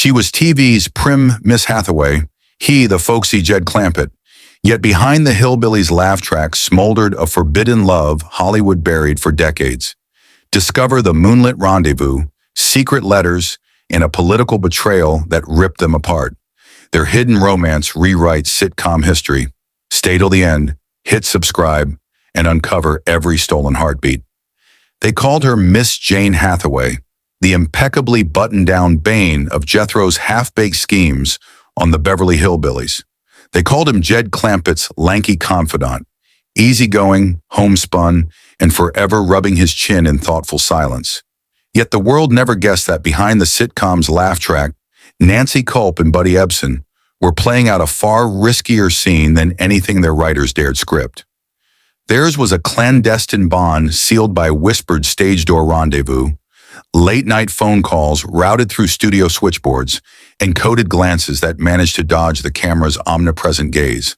She was TV's prim Miss Hathaway, he the folksy Jed Clampett. Yet behind the hillbillies' laugh track smoldered a forbidden love Hollywood buried for decades. Discover the moonlit rendezvous, secret letters, and a political betrayal that ripped them apart. Their hidden romance rewrites sitcom history. Stay till the end, hit subscribe, and uncover every stolen heartbeat. They called her Miss Jane Hathaway, the impeccably buttoned-down bane of Jethro's half-baked schemes on the Beverly Hillbillies. They called him Jed Clampett's lanky confidant, easygoing, homespun, and forever rubbing his chin in thoughtful silence. Yet the world never guessed that behind the sitcom's laugh track, Nancy Culp and Buddy Ebson were playing out a far riskier scene than anything their writers dared script. Theirs was a clandestine bond sealed by whispered stage door rendezvous, late-night phone calls routed through studio switchboards, and coded glances that managed to dodge the camera's omnipresent gaze.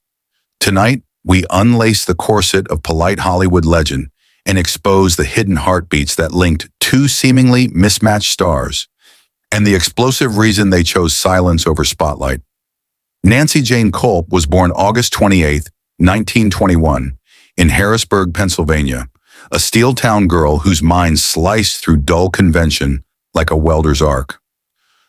Tonight, we unlace the corset of polite Hollywood legend and expose the hidden heartbeats that linked two seemingly mismatched stars, and the explosive reason they chose silence over spotlight. Nancy Jane Culp was born August 28, 1921, in Harrisburg, Pennsylvania, a steel-town girl whose mind sliced through dull convention like a welder's arc.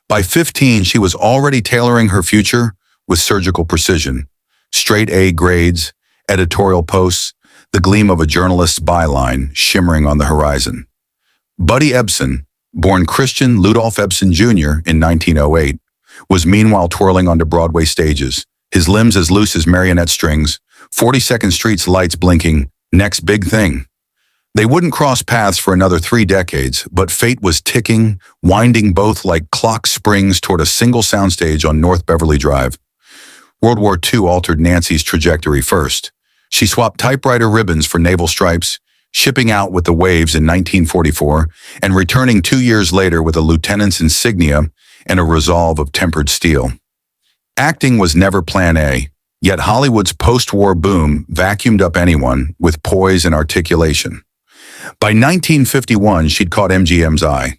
By 15, she was already tailoring her future with surgical precision. Straight A grades, editorial posts, the gleam of a journalist's byline shimmering on the horizon. Buddy Ebson, born Christian Ludolph Ebson Jr. in 1908, was meanwhile twirling onto Broadway stages, his limbs as loose as marionette strings, 42nd Street's lights blinking, next big thing. They wouldn't cross paths for another 3 decades, but fate was ticking, winding both like clock springs toward a single soundstage on North Beverly Drive. World War II altered Nancy's trajectory first. She swapped typewriter ribbons for naval stripes, shipping out with the waves in 1944, and returning 2 years later with a lieutenant's insignia and a resolve of tempered steel. Acting was never plan A, yet Hollywood's post-war boom vacuumed up anyone with poise and articulation. By 1951, she'd caught MGM's eye.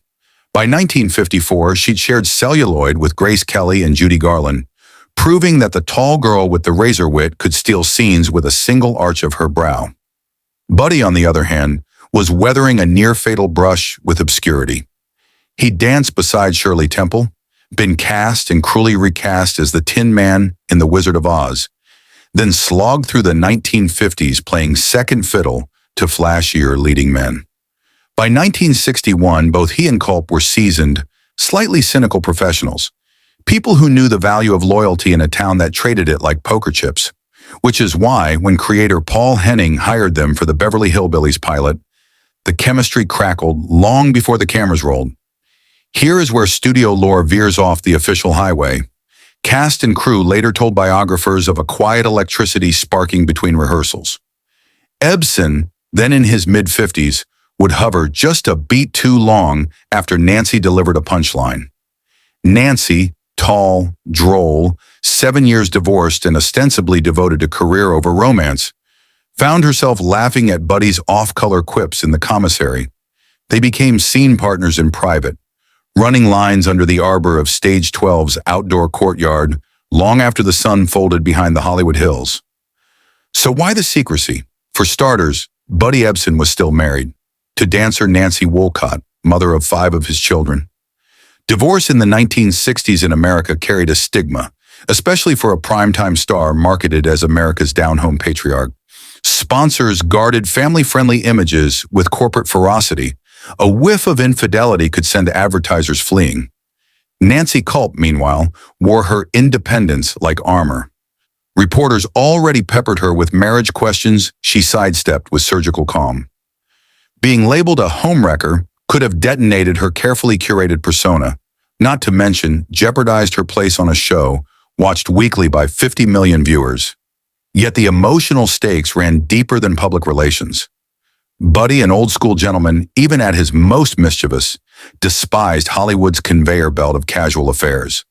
By 1954, she'd shared celluloid with Grace Kelly and Judy Garland, proving that the tall girl with the razor wit could steal scenes with a single arch of her brow. Buddy, on the other hand, was weathering a near-fatal brush with obscurity. He'd danced beside Shirley Temple, been cast and cruelly recast as the Tin Man in The Wizard of Oz, then slogged through the 1950s playing second fiddle to flashier leading men. By 1961, both he and Culp were seasoned, slightly cynical professionals, people who knew the value of loyalty in a town that traded it like poker chips, which is why, when creator Paul Henning hired them for the Beverly Hillbillies pilot, the chemistry crackled long before the cameras rolled. Here is where studio lore veers off the official highway. Cast and crew later told biographers of a quiet electricity sparking between rehearsals. Ebson, then in his mid-50s, would hover just a beat too long after Nancy delivered a punchline. Nancy, tall, droll, 7 years divorced and ostensibly devoted to career over romance, found herself laughing at Buddy's off-color quips in the commissary. They became scene partners in private, running lines under the arbor of Stage 12's outdoor courtyard long after the sun folded behind the Hollywood Hills. So why the secrecy? For starters, Buddy Ebson was still married to dancer Nancy Wolcott, mother of 5 of his children. Divorce in the 1960s in America carried a stigma, especially for a primetime star marketed as America's down-home patriarch. Sponsors guarded family-friendly images with corporate ferocity. A whiff of infidelity could send advertisers fleeing. Nancy Culp, meanwhile, wore her independence like armor. Reporters already peppered her with marriage questions she sidestepped with surgical calm. Being labeled a homewrecker could have detonated her carefully curated persona, not to mention jeopardized her place on a show watched weekly by 50 million viewers. Yet the emotional stakes ran deeper than public relations. Buddy, an old-school gentleman, even at his most mischievous, despised Hollywood's conveyor belt of casual affairs.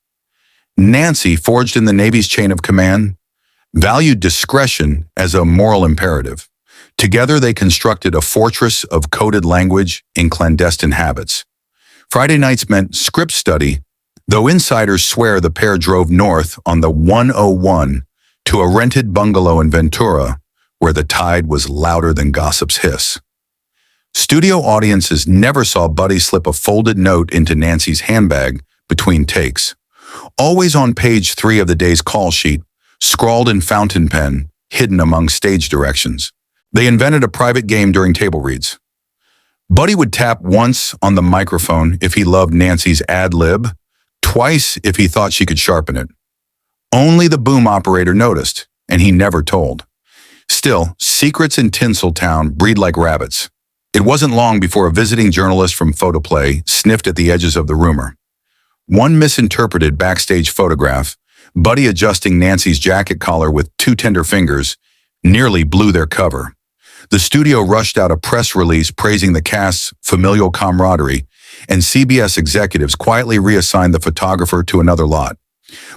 Nancy, forged in the Navy's chain of command, valued discretion as a moral imperative. Together, they constructed a fortress of coded language in clandestine habits. Friday nights meant script study, though insiders swear the pair drove north on the 101 to a rented bungalow in Ventura, where the tide was louder than gossip's hiss. Studio audiences never saw Buddy slip a folded note into Nancy's handbag between takes. Always on page 3 of the day's call sheet, scrawled in fountain pen, hidden among stage directions. They invented a private game during table reads. Buddy would tap once on the microphone if he loved Nancy's ad-lib, twice if he thought she could sharpen it. Only the boom operator noticed, and he never told. Still, secrets in Tinseltown breed like rabbits. It wasn't long before a visiting journalist from Photoplay sniffed at the edges of the rumor. One misinterpreted backstage photograph, Buddy adjusting Nancy's jacket collar with 2 tender fingers, nearly blew their cover. The studio rushed out a press release praising the cast's familial camaraderie, and CBS executives quietly reassigned the photographer to another lot.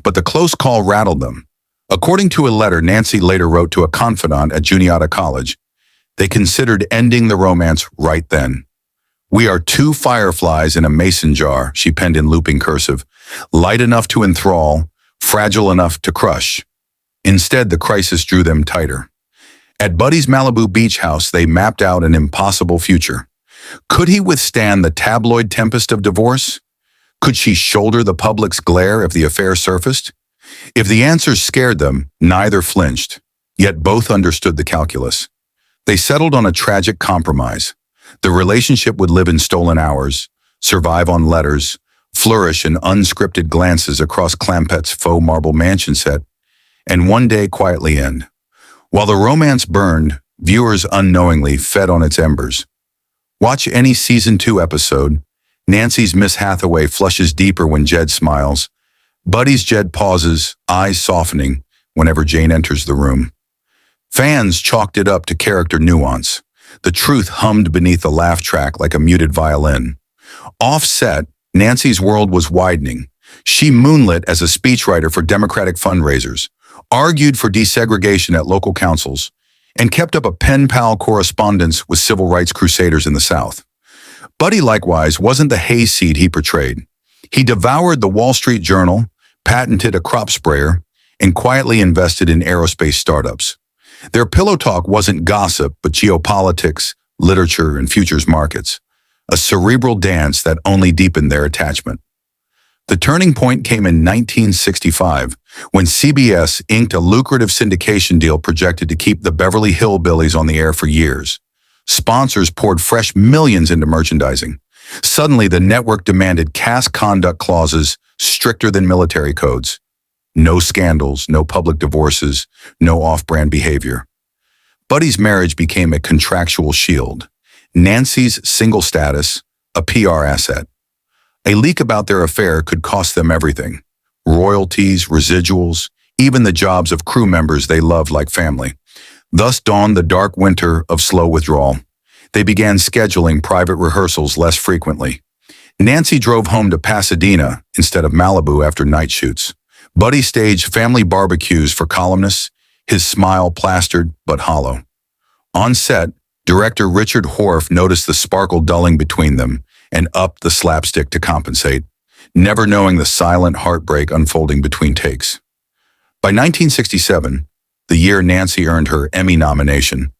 But the close call rattled them. According to a letter Nancy later wrote to a confidant at Juniata College, they considered ending the romance right then. "We are 2 fireflies in a mason jar," she penned in looping cursive, "light enough to enthrall, fragile enough to crush." Instead, the crisis drew them tighter. At Buddy's Malibu beach house, they mapped out an impossible future. Could he withstand the tabloid tempest of divorce? Could she shoulder the public's glare if the affair surfaced? If the answers scared them, neither flinched, yet both understood the calculus. They settled on a tragic compromise. The relationship would live in stolen hours, survive on letters, flourish in unscripted glances across Clampett's faux marble mansion set, and one day quietly end. While the romance burned, viewers unknowingly fed on its embers. Watch any Season 2 episode. Nancy's Miss Hathaway flushes deeper when Jed smiles. Buddy's Jed pauses, eyes softening, whenever Jane enters the room. Fans chalked it up to character nuance. The truth hummed beneath the laugh track like a muted violin. Off-set, Nancy's world was widening. She moonlit as a speechwriter for Democratic fundraisers, argued for desegregation at local councils, and kept up a pen-pal correspondence with civil rights crusaders in the South. Buddy, likewise, wasn't the hayseed he portrayed. He devoured the Wall Street Journal, patented a crop sprayer, and quietly invested in aerospace startups. Their pillow talk wasn't gossip, but geopolitics, literature, and futures markets, a cerebral dance that only deepened their attachment. The turning point came in 1965, when CBS inked a lucrative syndication deal projected to keep the Beverly Hillbillies on the air for years. Sponsors poured fresh millions into merchandising. Suddenly, the network demanded cast conduct clauses stricter than military codes. No scandals, no public divorces, no off-brand behavior. Buddy's marriage became a contractual shield. Nancy's single status, a PR asset. A leak about their affair could cost them everything. Royalties, residuals, even the jobs of crew members they loved like family. Thus dawned the dark winter of slow withdrawal. They began scheduling private rehearsals less frequently. Nancy drove home to Pasadena instead of Malibu after night shoots. Buddy staged family barbecues for columnists, his smile plastered but hollow. On set, director Richard Horf noticed the sparkle dulling between them and upped the slapstick to compensate, never knowing the silent heartbreak unfolding between takes. By 1967, the year Nancy earned her Emmy nomination,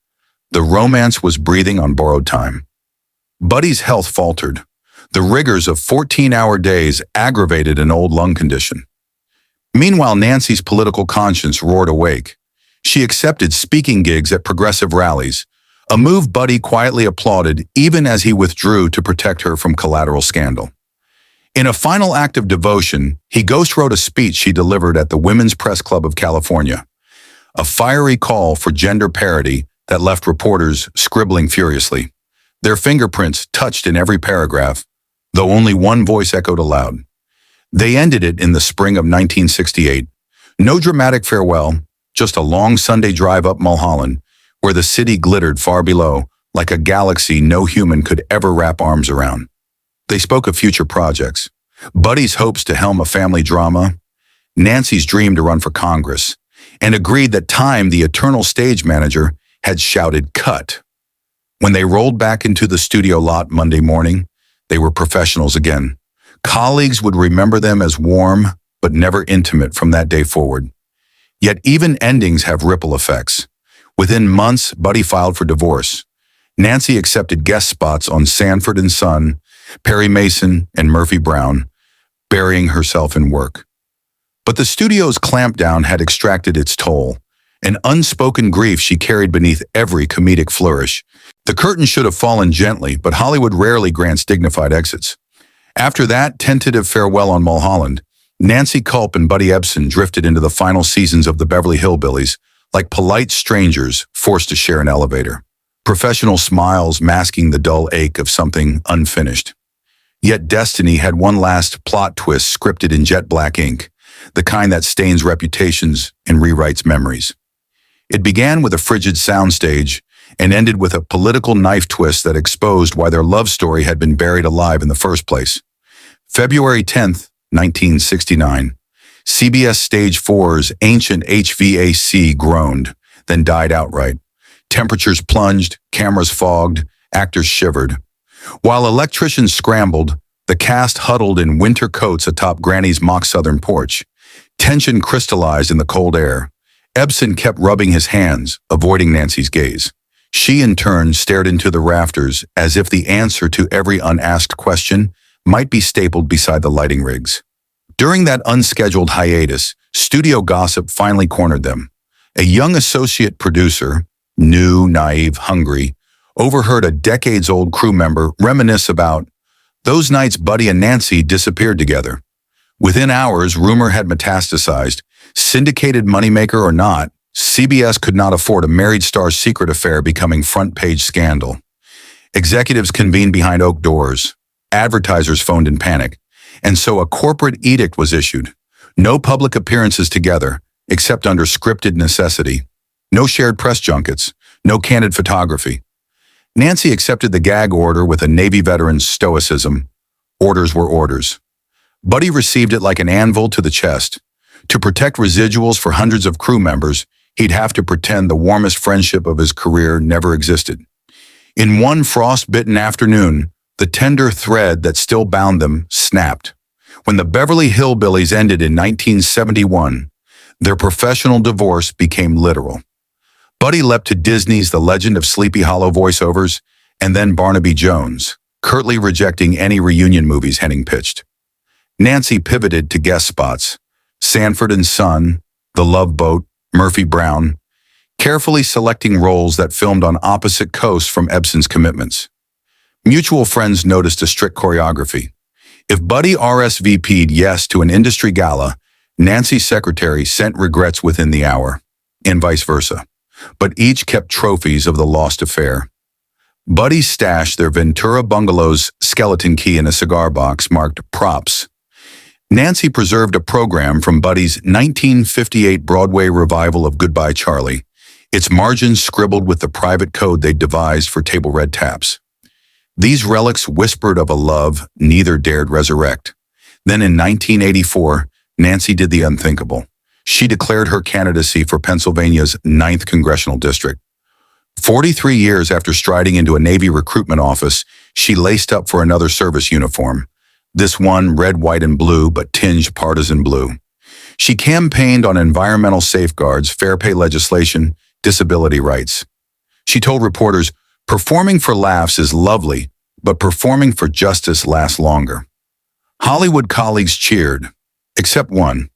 the romance was breathing on borrowed time. Buddy's health faltered. The rigors of 14-hour days aggravated an old lung condition. Meanwhile, Nancy's political conscience roared awake. She accepted speaking gigs at progressive rallies, a move Buddy quietly applauded even as he withdrew to protect her from collateral scandal. In a final act of devotion, he ghostwrote a speech she delivered at the Women's Press Club of California, a fiery call for gender parity that left reporters scribbling furiously, their fingerprints touched in every paragraph, though only one voice echoed aloud. They ended it in the spring of 1968. No dramatic farewell, just a long Sunday drive up Mulholland, where the city glittered far below, like a galaxy no human could ever wrap arms around. They spoke of future projects. Buddy's hopes to helm a family drama, Nancy's dream to run for Congress, and agreed that Time, the eternal stage manager, had shouted cut. When they rolled back into the studio lot Monday morning, they were professionals again. Colleagues would remember them as warm, but never intimate from that day forward. Yet even endings have ripple effects. Within months, Buddy filed for divorce. Nancy accepted guest spots on Sanford and Son, Perry Mason, and Murphy Brown, burying herself in work. But the studio's clampdown had extracted its toll, an unspoken grief she carried beneath every comedic flourish. The curtain should have fallen gently, but Hollywood rarely grants dignified exits. After that tentative farewell on Mulholland, Nancy Culp and Buddy Ebson drifted into the final seasons of the Beverly Hillbillies, like polite strangers forced to share an elevator. Professional smiles masking the dull ache of something unfinished. Yet destiny had one last plot twist scripted in jet black ink, the kind that stains reputations and rewrites memories. It began with a frigid soundstage and ended with a political knife twist that exposed why their love story had been buried alive in the first place. February 10th, 1969, CBS Stage 4's ancient HVAC groaned, then died outright. Temperatures plunged, cameras fogged, actors shivered. While electricians scrambled, the cast huddled in winter coats atop Granny's mock southern porch. Tension crystallized in the cold air. Ebson kept rubbing his hands, avoiding Nancy's gaze. She, in turn, stared into the rafters as if the answer to every unasked question might be stapled beside the lighting rigs. During that unscheduled hiatus, studio gossip finally cornered them. A young associate producer, new, naive, hungry, overheard a decades-old crew member reminisce about those nights Buddy and Nancy disappeared together. Within hours, rumor had metastasized. Syndicated moneymaker or not, CBS could not afford a married star's secret affair becoming front-page scandal. Executives convened behind oak doors. Advertisers phoned in panic. And so a corporate edict was issued. No public appearances together, except under scripted necessity. No shared press junkets. No candid photography. Nancy accepted the gag order with a Navy veteran's stoicism. Orders were orders. Buddy received it like an anvil to the chest. To protect residuals for hundreds of crew members, he'd have to pretend the warmest friendship of his career never existed. In one frost-bitten afternoon, the tender thread that still bound them snapped. When the Beverly Hillbillies ended in 1971, their professional divorce became literal. Buddy leapt to Disney's The Legend of Sleepy Hollow voiceovers, and then Barnaby Jones, curtly rejecting any reunion movies Henning pitched. Nancy pivoted to guest spots, Sanford and Son, The Love Boat, Murphy Brown, carefully selecting roles that filmed on opposite coasts from Ebson's commitments. Mutual friends noticed a strict choreography. If Buddy RSVP'd yes to an industry gala, Nancy's secretary sent regrets within the hour, and vice versa. But each kept trophies of the lost affair. Buddy stashed their Ventura bungalow's skeleton key in a cigar box marked props. Nancy preserved a program from Buddy's 1958 Broadway revival of Goodbye Charlie, its margins scribbled with the private code they'd devised for table red taps. These relics whispered of a love neither dared resurrect. Then in 1984, Nancy did the unthinkable. She declared her candidacy for Pennsylvania's 9th Congressional District. 43 years after striding into a Navy recruitment office, she laced up for another service uniform. This one red, white, and blue, but tinged partisan blue. She campaigned on environmental safeguards, fair pay legislation, disability rights. She told reporters, "Performing for laughs is lovely, but performing for justice lasts longer." Hollywood colleagues cheered, except one.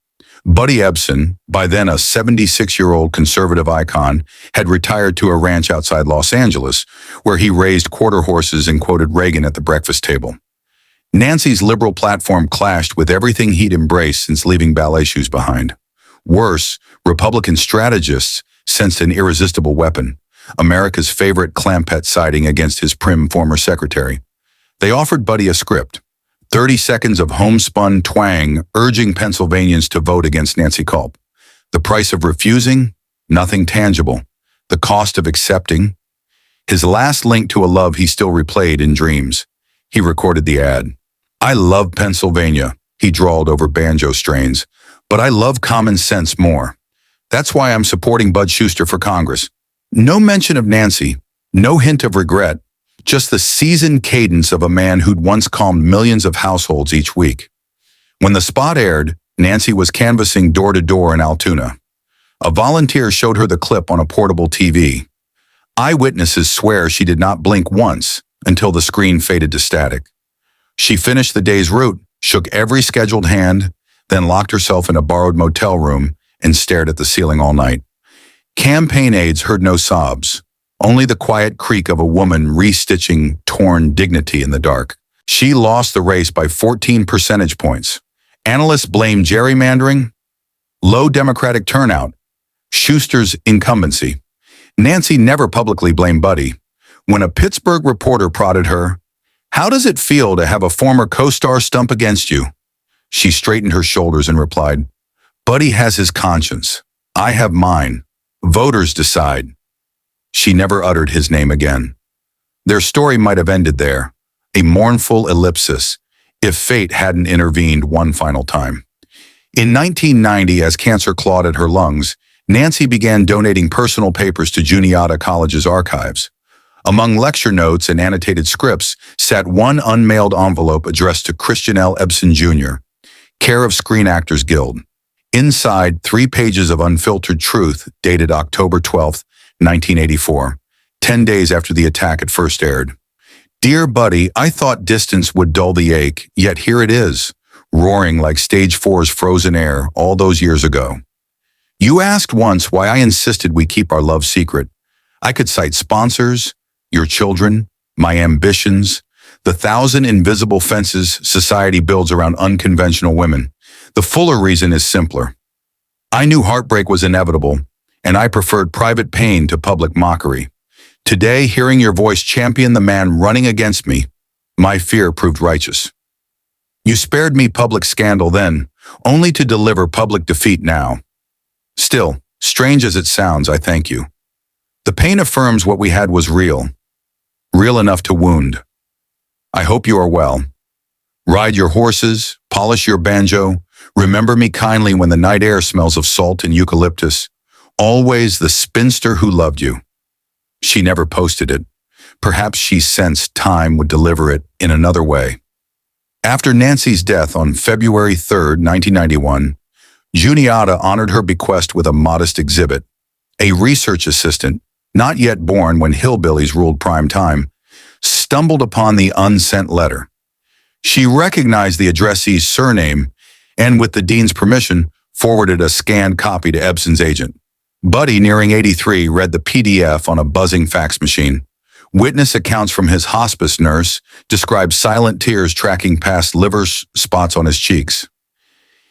Buddy Ebson, by then a 76-year-old conservative icon, had retired to a ranch outside Los Angeles, where he raised quarter horses and quoted Reagan at the breakfast table. Nancy's liberal platform clashed with everything he'd embraced since leaving ballet shoes behind. Worse, Republican strategists sensed an irresistible weapon, America's favorite clampet siding against his prim former secretary. They offered Buddy a script, 30 seconds of homespun twang urging Pennsylvanians to vote against Nancy Culp. The price of refusing? Nothing tangible. The cost of accepting? His last link to a love he still replayed in dreams. He recorded the ad. "I love Pennsylvania," he drawled over banjo strains, "but I love common sense more. That's why I'm supporting Bud Schuster for Congress." No mention of Nancy, no hint of regret, just the seasoned cadence of a man who'd once calmed millions of households each week. When the spot aired, Nancy was canvassing door to door in Altoona. A volunteer showed her the clip on a portable TV. Eyewitnesses swear she did not blink once until the screen faded to static. She finished the day's route, shook every scheduled hand, then locked herself in a borrowed motel room and stared at the ceiling all night. Campaign aides heard no sobs, only the quiet creak of a woman restitching torn dignity in the dark. She lost the race by 14 percentage points. Analysts blame gerrymandering, low Democratic turnout, Schuster's incumbency. Nancy never publicly blamed Buddy. When a Pittsburgh reporter prodded her, "How does it feel to have a former co-star stump against you?" she straightened her shoulders and replied, "Buddy has his conscience. I have mine. Voters decide." She never uttered his name again. Their story might have ended there, a mournful ellipsis, if fate hadn't intervened one final time. In 1990, as cancer clawed at her lungs, Nancy began donating personal papers to Juniata College's archives. Among lecture notes and annotated scripts sat one unmailed envelope addressed to Christian L. Ebson Jr., care of Screen Actors Guild. Inside, 3 pages of unfiltered truth dated October 12, 1984, 10 days after the attack had first aired. "Dear Buddy, I thought distance would dull the ache, yet here it is, roaring like Stage 4's frozen air all those years ago. You asked once why I insisted we keep our love secret. I could cite sponsors, your children, my ambitions, the 1,000 invisible fences society builds around unconventional women. The fuller reason is simpler. I knew heartbreak was inevitable, and I preferred private pain to public mockery. Today, hearing your voice champion the man running against me, my fear proved righteous. You spared me public scandal then, only to deliver public defeat now. Still, strange as it sounds, I thank you. The pain affirms what we had was real enough to wound. I hope you are well. Ride your horses, polish your banjo, remember me kindly when the night air smells of salt and eucalyptus. Always the spinster who loved you." She never posted it. Perhaps she sensed time would deliver it in another way. After Nancy's death on February 3, 1991, Juniata honored her bequest with a modest exhibit. A research assistant, not yet born when hillbillies ruled prime time, stumbled upon the unsent letter. She recognized the addressee's surname and, with the dean's permission, forwarded a scanned copy to Ebson's agent. Buddy, nearing 83, read the PDF on a buzzing fax machine. Witness accounts from his hospice nurse described silent tears tracking past liver spots on his cheeks.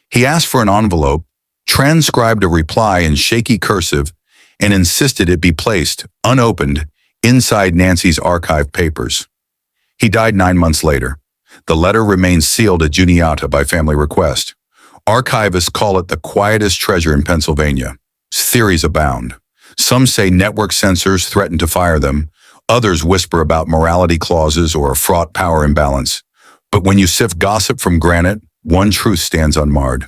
He asked for an envelope, transcribed a reply in shaky cursive, and insisted it be placed, unopened, inside Nancy's archived papers. He died 9 months later. The letter remains sealed at Juniata by family request. Archivists call it the quietest treasure in Pennsylvania. Theories abound. Some say network censors threaten to fire them. Others whisper about morality clauses or a fraught power imbalance. But when you sift gossip from granite, one truth stands unmarred.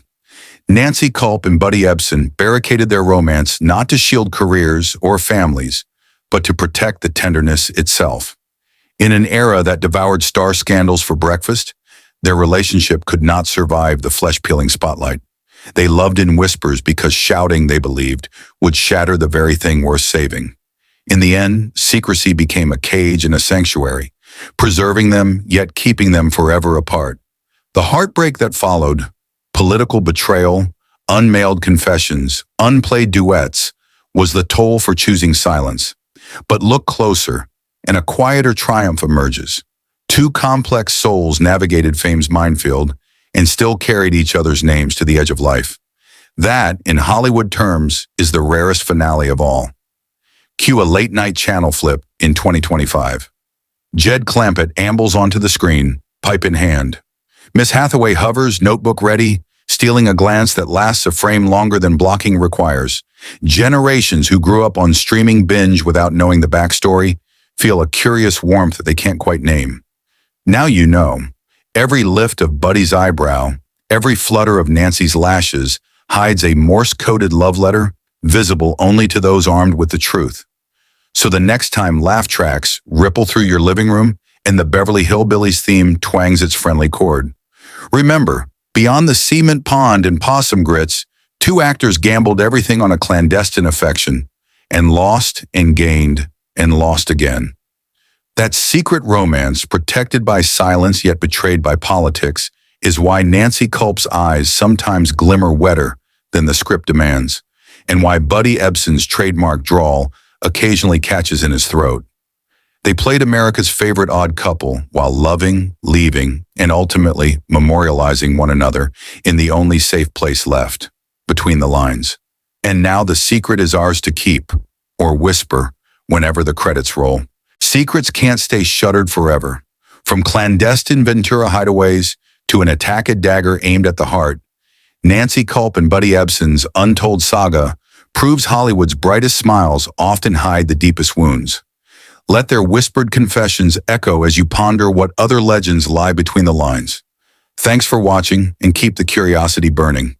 Nancy Culp and Buddy Ebson barricaded their romance not to shield careers or families, but to protect the tenderness itself. In an era that devoured star scandals for breakfast, their relationship could not survive the flesh-peeling spotlight. They loved in whispers because shouting, they believed, would shatter the very thing worth saving. In the end, secrecy became a cage and a sanctuary, preserving them yet keeping them forever apart. The heartbreak that followed, political betrayal, unmailed confessions, unplayed duets, was the toll for choosing silence. But look closer, and a quieter triumph emerges. 2 complex souls navigated fame's minefield and still carried each other's names to the edge of life. That, in Hollywood terms, is the rarest finale of all. Cue a late-night channel flip in 2025. Jed Clampett ambles onto the screen, pipe in hand. Miss Hathaway hovers, notebook ready, stealing a glance that lasts a frame longer than blocking requires. Generations who grew up on streaming binge without knowing the backstory feel a curious warmth that they can't quite name. Now you know. Every lift of Buddy's eyebrow, every flutter of Nancy's lashes hides a Morse-coded love letter, visible only to those armed with the truth. So the next time laugh tracks ripple through your living room and the Beverly Hillbillies theme twangs its friendly chord, remember, beyond the cement pond and possum grits, two actors gambled everything on a clandestine affection and lost and gained and lost again. That secret romance, protected by silence yet betrayed by politics, is why Nancy Culp's eyes sometimes glimmer wetter than the script demands, and why Buddy Ebson's trademark drawl occasionally catches in his throat. They played America's favorite odd couple while loving, leaving, and ultimately memorializing one another in the only safe place left, between the lines. And now the secret is ours to keep, or whisper, whenever the credits roll. Secrets can't stay shuttered forever. From clandestine Ventura hideaways to an attack dagger aimed at the heart, Nancy Culp and Buddy Ebson's untold saga proves Hollywood's brightest smiles often hide the deepest wounds. Let their whispered confessions echo as you ponder what other legends lie between the lines. Thanks for watching, and keep the curiosity burning.